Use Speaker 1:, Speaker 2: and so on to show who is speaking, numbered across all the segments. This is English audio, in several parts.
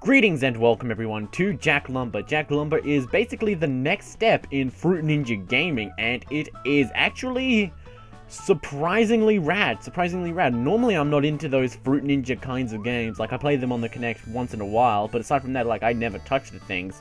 Speaker 1: Greetings and welcome everyone to Jack Lumber. Jack Lumber is basically the next step in Fruit Ninja gaming, and it is actually surprisingly rad. Normally I'm not into those Fruit Ninja kinds of games. Like, I play them on the Kinect once in a while, but aside from that, like, I never touch the things.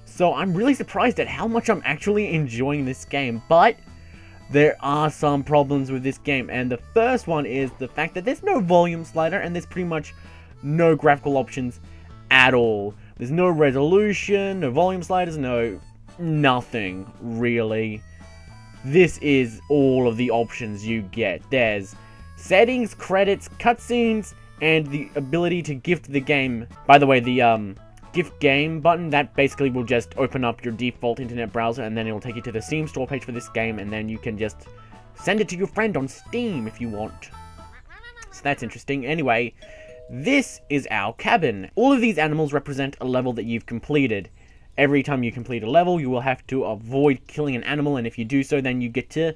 Speaker 1: So I'm really surprised at how much I'm actually enjoying this game, but there are some problems with this game, and the first one is the fact that there's no volume slider and there's pretty much no graphical options at all. There's no resolution, no volume sliders, nothing really. This is all of the options you get. There's settings, credits, cutscenes, and the ability to gift the game. By the way, the gift game button, that basically will just open up your default internet browser, and then it will take you to the Steam store page for this game, and then you can just send it to your friend on Steam if you want. So that's interesting. Anyway, this is our cabin. All of these animals represent a level that you've completed. Every time you complete a level, you will have to avoid killing an animal, and if you do so, then you get to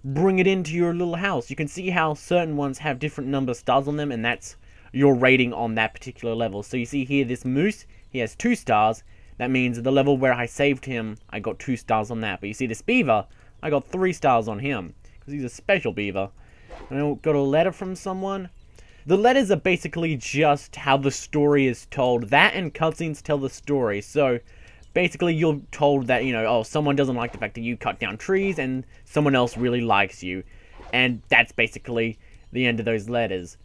Speaker 1: bring it into your little house. You can see how certain ones have different number of stars on them, and that's your rating on that particular level. So you see here, this moose, he has 2 stars. That means the level where I saved him, I got 2 stars on that. But you see this beaver, I got 3 stars on him, because he's a special beaver. And I got a letter from someone. The letters are basically just how the story is told. That and cutscenes tell the story. So, basically you're told that, oh, someone doesn't like the fact that you cut down trees, and someone else really likes you. And that's basically the end of those letters.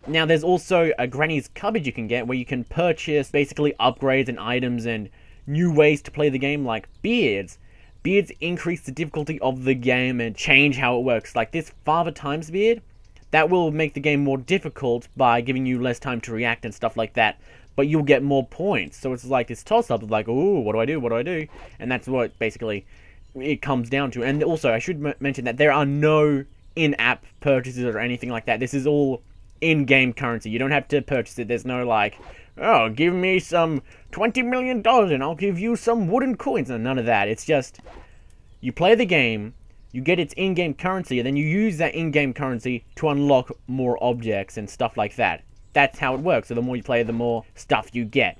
Speaker 1: Now, there's also a Granny's Cupboard you can get, where you can purchase basically upgrades and items and new ways to play the game, like beards. Beards increase the difficulty of the game and change how it works. Like this Father Times beard, that will make the game more difficult by giving you less time to react and stuff like that. But you'll get more points. So it's like this toss-up of like, ooh, what do I do? What do I do? And that's what basically it comes down to. And also, I should mention that there are no in-app purchases or anything like that. This is all in-game currency. You don't have to purchase it. There's no like, oh, give me some $20 million and I'll give you some wooden coins. No, none of that. It's just, you play the game, you get its in-game currency, and then you use that in-game currency to unlock more objects and stuff like that. That's how it works. So the more you play, the more stuff you get.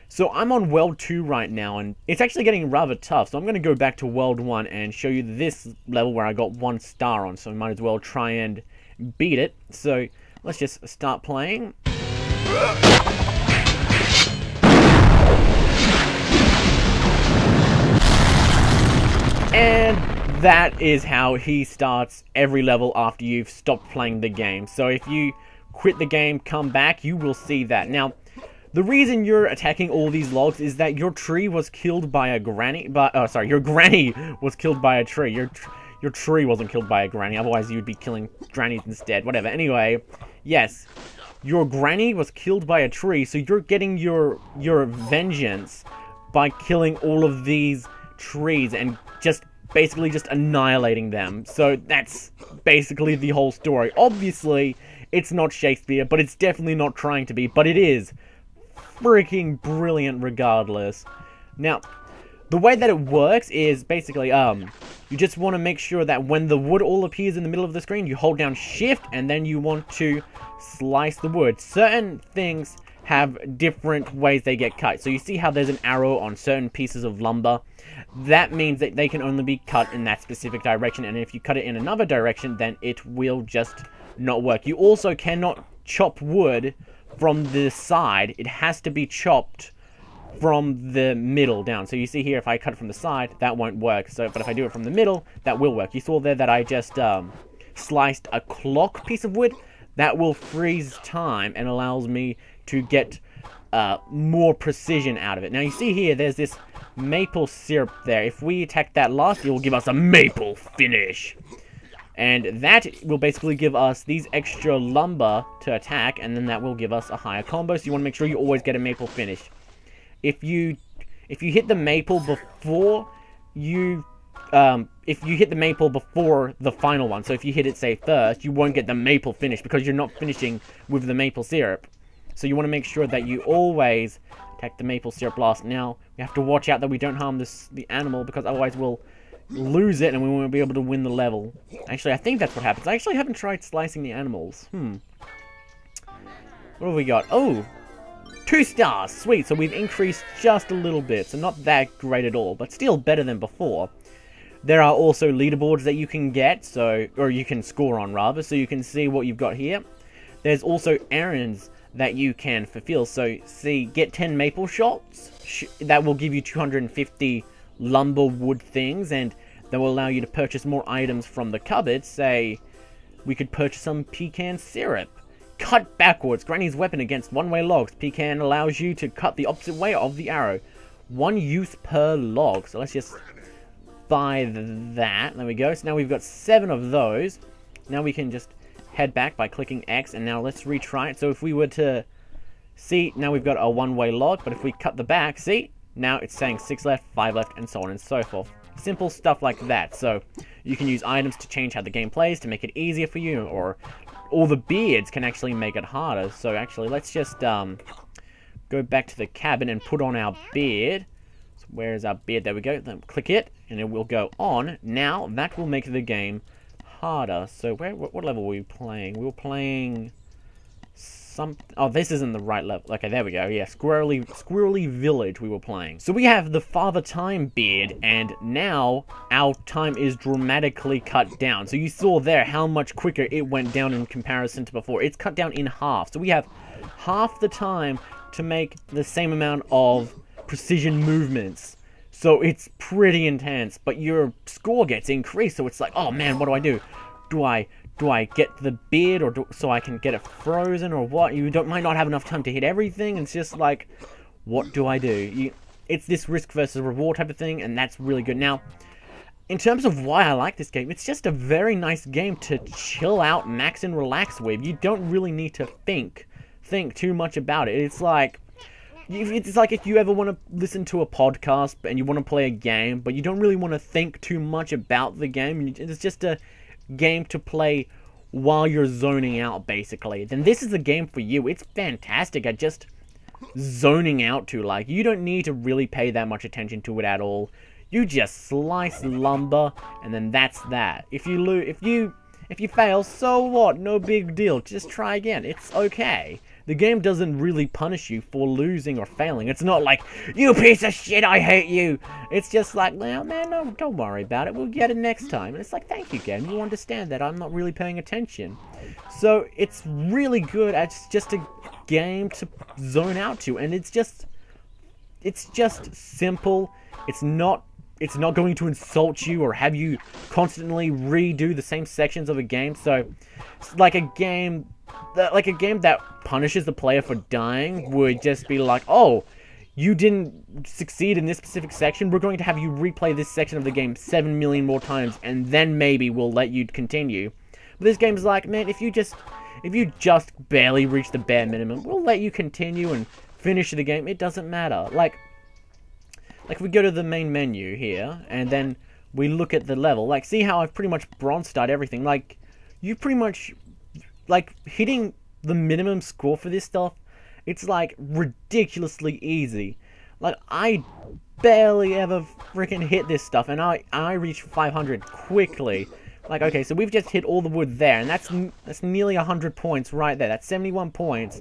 Speaker 1: So I'm on World 2 right now, and it's actually getting rather tough. So I'm going to go back to World 1 and show you this level where I got 1 star on. So I might as well try and beat it. So let's just start playing. And that is how he starts every level after you've stopped playing the game. So if you quit the game, come back, you will see that. Now, the reason you're attacking all these logs is that your tree was killed by a granny. Your granny was killed by a tree. Your tree wasn't killed by a granny. Otherwise, you'd be killing grannies instead. Whatever. Anyway, yes, your granny was killed by a tree, so you're getting your vengeance by killing all of these trees and basically just annihilating them. So that's basically the whole story. Obviously, it's not Shakespeare, but it's definitely not trying to be, but it is freaking brilliant regardless. Now, the way that it works is basically, you just want to make sure that when the wood all appears in the middle of the screen, you hold down shift, and then you want to slice the wood. Certain things have different ways they get cut. So you see how there's an arrow on certain pieces of lumber. That means that they can only be cut in that specific direction, and if you cut it in another direction, then it will just not work. You also cannot chop wood from the side. It has to be chopped from the middle down. So you see here, if I cut it from the side, that won't work. But if I do it from the middle, that will work. You saw there that I just sliced a clock piece of wood. That will freeze time and allows me to get more precision out of it. Now you see here, there's this maple syrup there. If we attack that last, it will give us a maple finish. And that will basically give us these extra lumber to attack, and then that will give us a higher combo. So you want to make sure you always get a maple finish. If you hit the maple before the final one, so if you hit it, say, first, you won't get the maple finish because you're not finishing with the maple syrup. So you want to make sure that you always attack the maple syrup last. Now, we have to watch out that we don't harm the animal, because otherwise we'll lose it and we won't be able to win the level. Actually, I think that's what happens. I actually haven't tried slicing the animals. What have we got? Oh, 2 stars, sweet, so we've increased just a little bit, so not that great at all, but still better than before. There are also leaderboards that you can get, or you can score on rather, so you can see what you've got here. There's also errands that you can fulfill, so see, get 10 maple shots, that will give you 250 lumber wood things, and that will allow you to purchase more items from the cupboard. Say, we could purchase some pecan syrup. Cut backwards, Granny's weapon against one-way logs. Pecan allows you to cut the opposite way of the arrow. 1 use per log, so let's just buy that. There we go. So now we've got 7 of those. Now we can just head back by clicking X, and now let's retry it. So if we were to see, now we've got a one-way log, but if we cut the back, see, now it's saying 6 left, 5 left, and so on and so forth. Simple stuff like that. So you can use items to change how the game plays to make it easier for you, or the beards can actually make it harder. So actually, let's just go back to the cabin and put on our beard. So where is our beard? There we go. Then click it, and it will go on. Now that will make the game harder. So what level were we playing? We were playing some. Oh, this isn't the right level. Okay, there we go. Yeah, Squirrely Village we were playing. So we have the Father Time beard, and now our time is dramatically cut down. So you saw there how much quicker it went down in comparison to before. It's cut down in half. So we have half the time to make the same amount of precision movements. So it's pretty intense, but your score gets increased. So it's like, oh man, what do I do? Do I get the beard, or so I can get it frozen, or what? You might not have enough time to hit everything. It's just like, what do I do? It's this risk versus reward type of thing, and that's really good. Now, in terms of why I like this game, it's just a very nice game to chill out, max and relax with. You don't really need to think too much about it. It's like if you ever want to listen to a podcast and you want to play a game, but you don't really want to think too much about the game. It's just a game to play while you're zoning out, basically. Then this is the game for you. It's fantastic at just zoning out to. Like, you don't need to really pay that much attention to it at all. You just slice lumber, and then that's that. If you fail, so what? No big deal. Just try again. It's okay. The game doesn't really punish you for losing or failing. It's not like, you piece of shit, I hate you. It's just like, well, man, no, don't worry about it. We'll get it next time. And it's like, thank you, game. You understand that I'm not really paying attention. So it's really good. It's just a game to zone out to. And it's just simple. It's not going to insult you or have you constantly redo the same sections of a game. So it's like a game that punishes the player for dying would just be like, oh, you didn't succeed in this specific section, we're going to have you replay this section of the game 7 million more times, and then maybe we'll let you continue. But this game's like, man, if you just barely reach the bare minimum, we'll let you continue and finish the game. It doesn't matter. Like if we go to the main menu here, and then we look at the level, like, see how I've pretty much bronze-starred everything. Like, you pretty much, like, hitting the minimum score for this stuff, it's, like, ridiculously easy. Like, I barely ever freaking hit this stuff, and I reached 500 quickly. Like, okay, so we've just hit all the wood there, and that's nearly 100 points right there. That's 71 points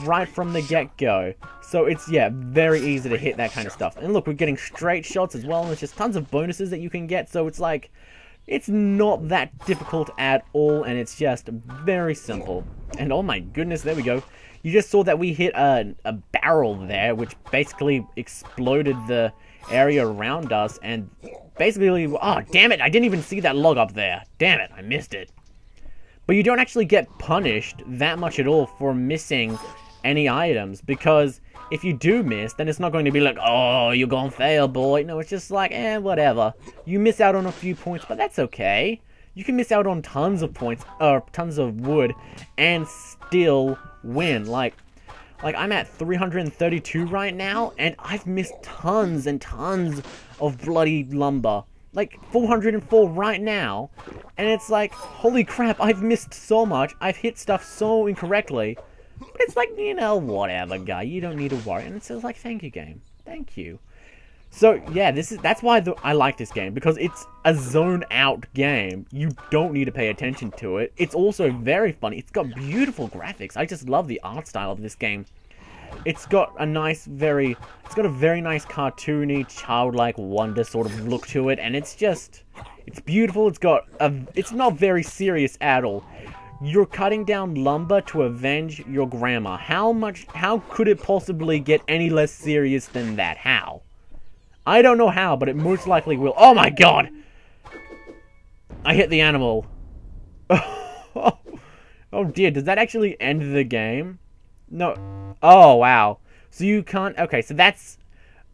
Speaker 1: right from the get-go. So it's, yeah, very easy to hit that kind of stuff. And look, we're getting straight shots as well, and there's just tons of bonuses that you can get, so it's like, it's not that difficult at all, and it's just very simple. And oh my goodness, there we go. You just saw that we hit a barrel there, which basically exploded the area around us, and basically, oh, damn it, I didn't even see that log up there. Damn it, I missed it. But you don't actually get punished that much at all for missing any items, because if you do miss, then it's not going to be like, oh, you're gonna fail, boy. No, it's just like, whatever. You miss out on a few points, but that's okay. You can miss out on tons of points, or tons of wood, and still win. Like I'm at 332 right now, and I've missed tons and tons of bloody lumber. Like, 404 right now, and it's like, holy crap, I've missed so much. I've hit stuff so incorrectly. But it's like, you know, whatever, guy. You don't need to worry. And it's just like, thank you, game. Thank you. So, yeah, that's why I like this game, because it's a zone-out game. You don't need to pay attention to it. It's also very funny. It's got beautiful graphics. I just love the art style of this game. it's got a nice, it's got a very nice cartoony, childlike wonder sort of look to it, and it's beautiful. It's not very serious at all. You're cutting down lumber to avenge your grandma. How could it possibly get any less serious than that? How? I don't know how, but it most likely will. Oh my god! I hit the animal. Oh dear, does that actually end the game? No. Oh, wow. So you can't... Okay, so that's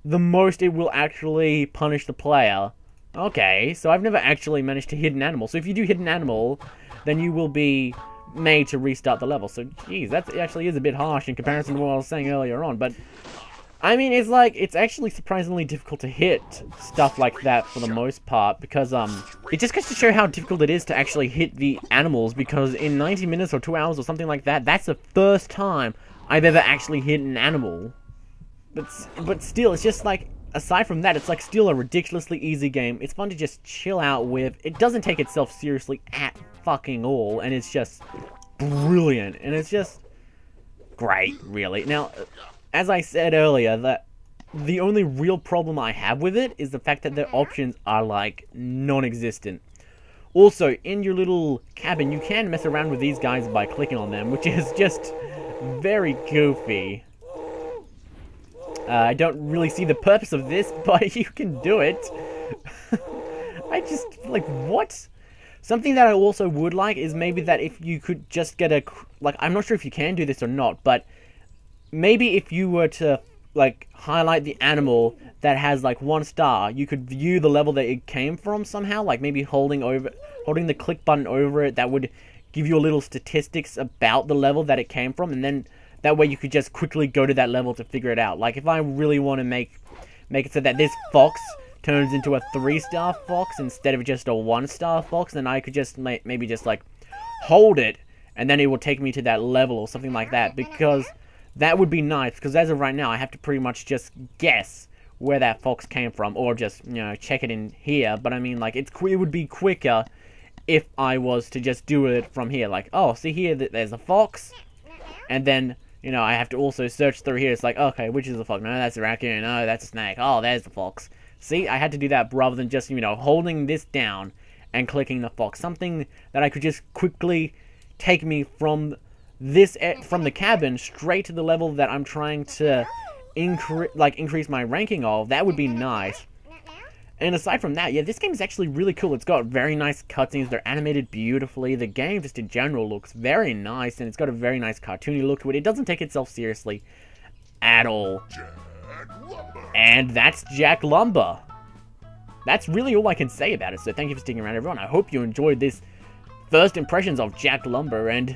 Speaker 1: the most it will actually punish the player. Okay, so I've never actually managed to hit an animal. So if you do hit an animal, then you will be made to restart the level. So, geez, that actually is a bit harsh in comparison to what I was saying earlier on. But, I mean, it's actually surprisingly difficult to hit stuff like that for the most part. Because, it just goes to show how difficult it is to actually hit the animals. Because in 90 minutes or 2 hours or something like that, that's the first time I've ever actually hit an animal. But still, it's just like, aside from that, it's like still a ridiculously easy game. It's fun to just chill out with. It doesn't take itself seriously at fucking all, and it's just brilliant, and it's just great, really. Now, as I said earlier, that the only real problem I have with it is the fact that the options are, like, non-existent. Also, in your little cabin, you can mess around with these guys by clicking on them, which is just very goofy. I don't really see the purpose of this, but you can do it. I just, like, what? Something that I also would like is maybe that if you could just get a, like, I'm not sure if you can do this or not, but maybe if you were to, like, highlight the animal that has, like, 1 star, you could view the level that it came from somehow, like maybe holding the click button over it, that would give you a little statistics about the level that it came from, and then that way you could just quickly go to that level to figure it out. Like, if I really want to make it so that this fox turns into a 3-star fox instead of just a 1-star fox, then I could just maybe just, like, hold it, and then it will take me to that level or something like that, because that would be nice, because as of right now, I have to pretty much just guess where that fox came from, or just, you know, check it in here. But I mean, like, it would be quicker if I was to just do it from here. Like, oh, see here, there's a fox, and then, you know, I have to also search through here. It's like, okay, which is the fox? No, that's a raccoon. No, that's a snake. Oh, there's the fox. See, I had to do that rather than just, you know, holding this down and clicking the fox. Something that I could just quickly take me from the cabin straight to the level that I'm trying to increase my ranking of. That would be nice. And aside from that, yeah, this game is actually really cool. It's got very nice cutscenes. They're animated beautifully. The game just in general looks very nice, and it's got a very nice cartoony look to it. It doesn't take itself seriously at all. And that's Jack Lumber. That's really all I can say about it. So thank you for sticking around, everyone. I hope you enjoyed this first impressions of Jack Lumber, and